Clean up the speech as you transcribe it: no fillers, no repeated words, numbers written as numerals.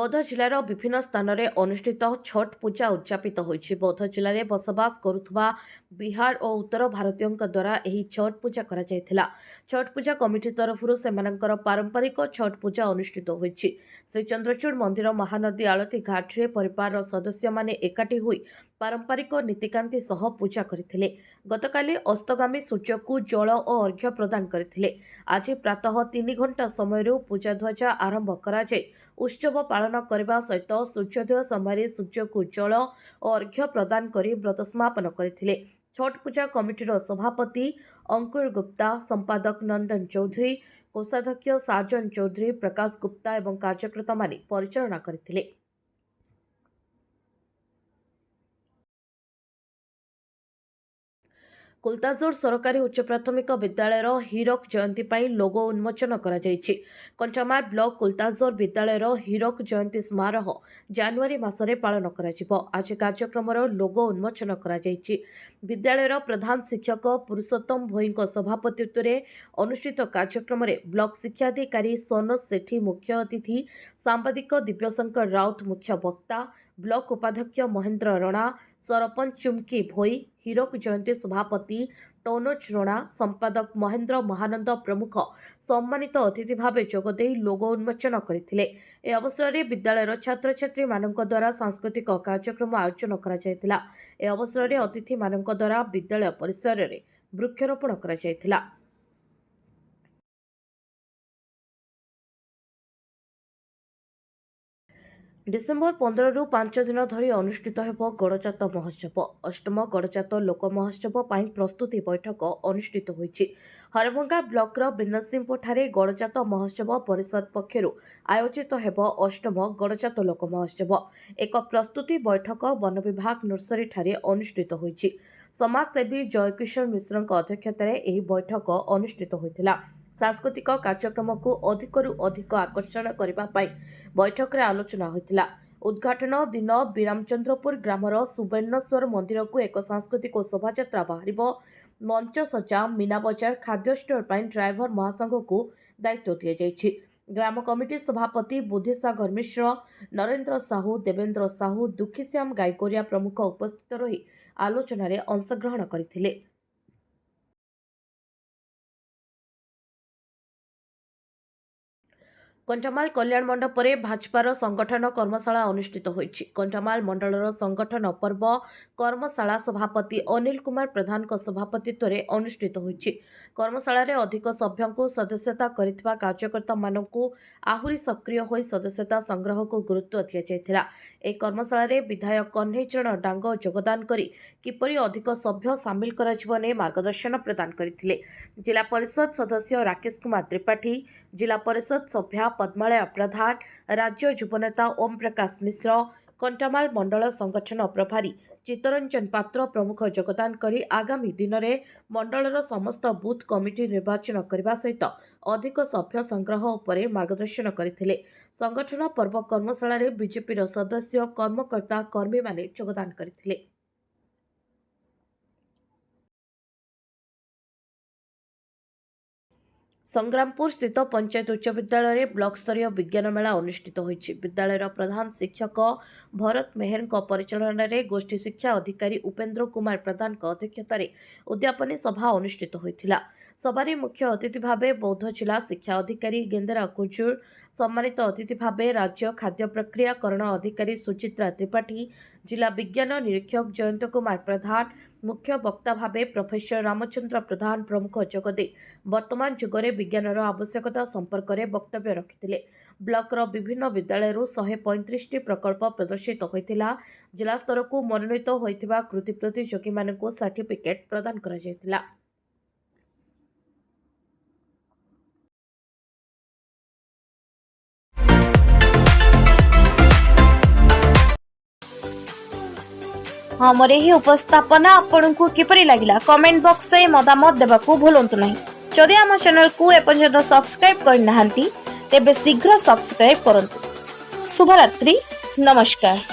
बौद्ध जिलार विभिन्न स्थान में अनुष्ठित छठ पूजा उद्यापित होइछि। बौद्ध जिले में बसवास करुवा बिहार और उत्तर भारतीयों द्वारा यह छठ पूजा करा जायथिला। छठ पूजा कमिटी तरफ सेमानंकर पारंपरिक छठ पूजा अनुष्ठित होइछि। श्री चंद्रचूड़ मंदिर महानदी आलती घाट रे परिवार सदस्य माने एकाठी हुई पारंपरिक नीतिकांति सह पूजा करथिले। गतकाली अस्तगामी सूर्य को जल और अर्घ्य प्रदान करथिले। आज प्रातः 3 घंटा समय पूजा ध्वजा आरंभ करा जाय उत्सव पालन करने सहित सूर्योदय समय सूर्य को जल और अर्घ्य प्रदान कर व्रत समापन करथिले। छठ पूजा कमिटीर सभापति अंकुर गुप्ता, संपादक नंदन चौधरी, कोषाध्यक्ष साजन चौधरी, प्रकाश गुप्ता और कार्यकर्ता माने परिचालना करथिले। कुलतासोर सरकारी उच्च प्राथमिक विद्यालयर हीरक जयंती पर लोगो उन्मोचन करा जायछि। कंचामाल ब्लॉक कुलतासोर विद्यालयर हीरक जयंती समारोह जनवरी मासरे पालन करा जिवो। आज कार्यक्रमर लोगो उन्मोचन करा जायछि। विद्यालयर प्रधान शिक्षक पुरुषोत्तम भोईଙ୍କ सभापतित्व अनुष्ठित कार्यक्रम में ब्लॉक शिक्षाधिकारी सोनज सेठी मुख्य अतिथि, सांबादिक दिव्यशंकर राउत मुख्य वक्ता, ब्लॉक उपाध्यक्ष महेंद्र रणा, सरपंच चुमकी भोई, हीरक जयंती सभापति टोनोज रणा, संपादक महेंद्र महानंद प्रमुख सम्मानित अतिथि भाव जोगदे लोगो उन्मोचन करथिले। ए अवसर में विद्यालय छात्र छात्री मानक द्वारा सांस्कृतिक कार्यक्रम आयोजन करा जायतिला। ए अवसर में अतिथि मानक द्वारा विद्यालय परिसर में वृक्षरोपण करा जायतिला। डिसेम्बर 15 रु 5 दिन धरी अनुष्ठित हेब गड़जात महोत्सव। अष्टम गड़जात लोक महोत्सव पर प्रस्तुति बैठक अनुष्ठित होइछि। हरभंगा ब्लॉकर बिनसिंहपुर ठारे गड़जात महोत्सव परिषद पक्षरु आयोजित हेब अष्टम गड़जात लोक महोत्सव। एक प्रस्तुति बैठक वन विभाग नर्सरी ठारे अनुष्ठित होइछि। समाजसेवी जयकिशोर मिश्र अध्यक्षतार यह बैठक अनुष्ठित होइतिला। सांस्कृतिक कार्यक्रम को अधिकरू अधिक आकर्षण करने बैठक में आलोचना होता। उद्घाटन दिन विरामचंद्रपुर ग्रामर सुवर्णेश्वर मंदिर को एक सांस्कृतिक शोभायात्रा बाहर मंच सजा, मीना बजार, खाद्य स्टोर पर ड्राइवर महासंघ को दायित्व दि जाइछि। ग्राम कमिटी सभापति बुद्धिसागर मिश्र, नरेंद्र साहू, देवेंद्र साहू, दुखीश्याम गायकोरिया प्रमुख उपस्थित रही आलोचना रे अंशग्रहण करथिले। कंटामाल कल्याण मंडप में भाजपार संगठन कर्मशाला अनुष्ठित होइछि। कंटामाल मंडलर संगठन पर्व कर्मशाला सभापति अनिल कुमार प्रधान सभापतित्व में अनुष्ठित होइछि। कर्मशाला रे अधिक सभ्यों को सदस्यता करितबा कार्यकर्ता मानकु आहुरी सक्रिय होई सदस्यता संग्रह को गुरुत्व दिया जायथिला। ए कर्मशाला रे विधायक कन्हई चरण डांग योगदान करी किपरि अधिक सभ्य सामिल कराजिबो ने मार्गदर्शन प्रदान करथिले। जिला परिषद सदस्य राकेश कुमार त्रिपाठी, जिला परिषद सभ्या पद्मालया प्रधान, राज्य युवनेता ओम प्रकाश मिश्र, कंटामाल मंडल संगठन प्रभारी चित्तरंजन पात्र प्रमुख योगदान करी आगामी दिन में मंडलर समस्त बूथ कमिटी निर्वाचन करने सहित अधिक सभ्य संग्रह उपरे मार्गदर्शन करथिले। संगठन पर्व कर्मशाला रे बीजेपी सदस्य, कर्मकर्ता, कर्मी माने योगदान करथिले। संग्रामपुर स्थित पंचायत उच्च विद्यालय में ब्लॉक स्तरीय विज्ञान मेला अनुष्ठित होइछि। विद्यालयर प्रधान शिक्षक भरत मेहर परिचालन में गोष्ठी शिक्षा अधिकारी उपेन्द्र कुमार प्रधान अध्यक्षतार उद्यापनी सभा अनुष्ठित होइथिला। सभारे मुख्य अतिथि भावे बौद्ध जिला शिक्षा अधिकारी गेंदेरा कुजुर, सम्मानित अतिथि भावे राज्य खाद्य प्रक्रियाकरण अधिकारी सुचित्रा त्रिपाठी, जिला विज्ञान निरीक्षक जयंत कुमार प्रधान, मुख्य वक्ता भावे प्रोफेसर रामचंद्र प्रधान प्रमुख जोगदे वर्तमान जुगरे विज्ञानर आवश्यकता संपर्क में वक्तव्य रखिथिले। ब्लॉकर विभिन्न विद्यालय 135 प्रकल्प प्रदर्शित होइतिला। जिला स्तर को मनोनीत होइतिबा कृति प्रतियोगी मानकु सर्टिफिकेट प्रदान करा जायतिला। हमर एही उपस्थापना आपनकु किपरि लागिला कमेंट बॉक्स से मतामत देबाकू भूलंतु नहीं। जदि आम चैनल को एपर्यंत सब्सक्राइब करनाहांती तेबे शीघ्र सब्सक्राइब करंतु। शुभरात्रि, नमस्कार।